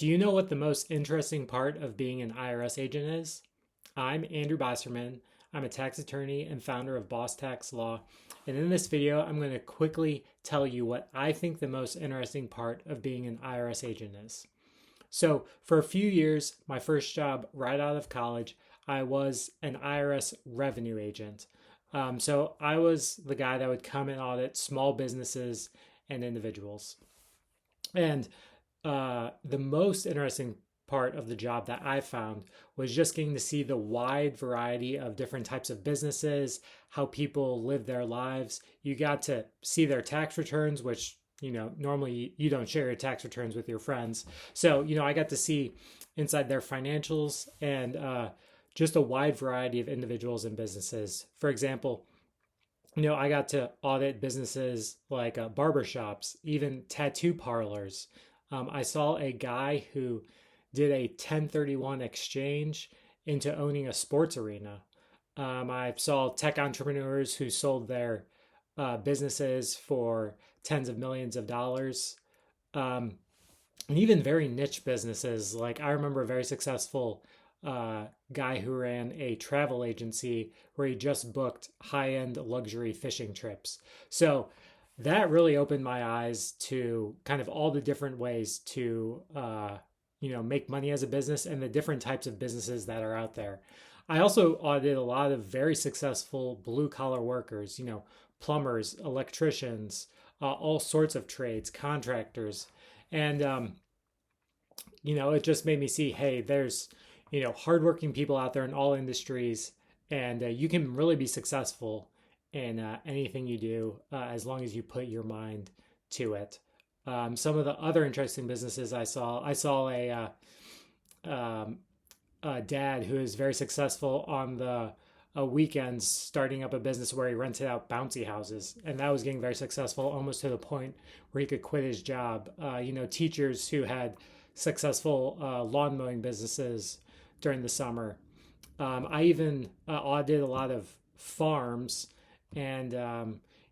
Do you know what the most interesting part of being an IRS agent is? I'm Andrew Bosserman. I'm a tax attorney and founder of Boss Tax Law. And in this video, I'm going to quickly tell you what I think the most interesting part of being an IRS agent is. So, for a few years, my first job right out of college, I was an IRS revenue agent. So, I was the guy that would come and audit small businesses and individuals. And the most interesting part of the job that I found was just getting to see the wide variety of different types of businesses, how people live their lives. You got to see their tax returns, which, normally you don't share your tax returns with your friends. So, I got to see inside their financials and just a wide variety of individuals and businesses. For example, I got to audit businesses like barbershops, even tattoo parlors. I saw a guy who did a 1031 exchange into owning a sports arena. I saw tech entrepreneurs who sold their businesses for tens of millions of dollars. And even very niche businesses. Like I remember a very successful guy who ran a travel agency where he just booked high-end luxury fishing trips. So that really opened my eyes to kind of all the different ways to make money as a business and the different types of businesses that are out there. I also audited a lot of very successful blue collar workers, plumbers, electricians, all sorts of trades, contractors. And it just made me see, hey, there's hardworking people out there in all industries, and you can really be successful in anything you do as long as you put your mind to it. Some of the other interesting businesses I saw a dad who is very successful on the weekends starting up a business where he rented out bouncy houses, and that was getting very successful almost to the point where he could quit his job. Teachers who had successful lawn mowing businesses during the summer. I even audited a lot of farms and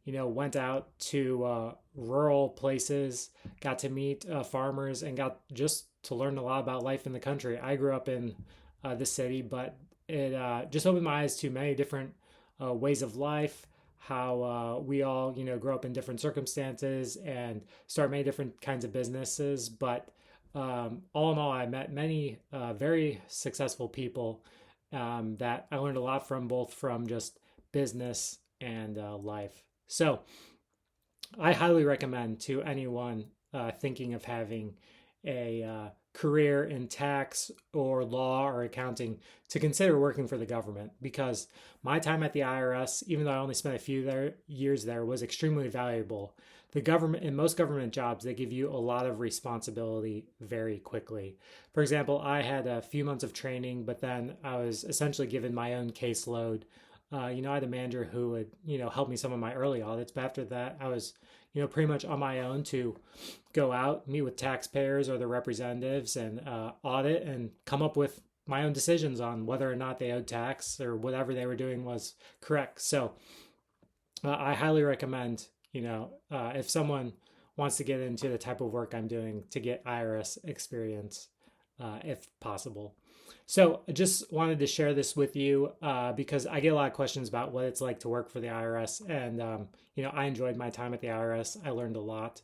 went out to rural places, got to meet farmers, and got just to learn a lot about life in the country. I grew up in the city, but it just opened my eyes to many different ways of life, how we all grow up in different circumstances and start many different kinds of businesses. But all in all, I met many very successful people that I learned a lot from, both from just business and life. So I highly recommend to anyone thinking of having a career in tax or law or accounting to consider working for the government, because my time at the IRS, even though I only spent a few years there, was extremely valuable. The government, in most government jobs, they give you a lot of responsibility very quickly. For example, I had a few months of training, but then I was essentially given my own caseload. I had a manager who would, help me some of my early audits, but after that, I was, pretty much on my own to go out, meet with taxpayers or their representatives, and audit and come up with my own decisions on whether or not they owed tax or whatever they were doing was correct. So I highly recommend, if someone wants to get into the type of work I'm doing, to get IRS experience if possible. So I just wanted to share this with you because I get a lot of questions about what it's like to work for the IRS. And, I enjoyed my time at the IRS. I learned a lot,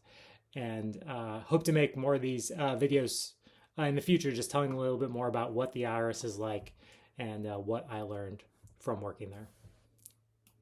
and hope to make more of these videos in the future, just telling a little bit more about what the IRS is like and what I learned from working there.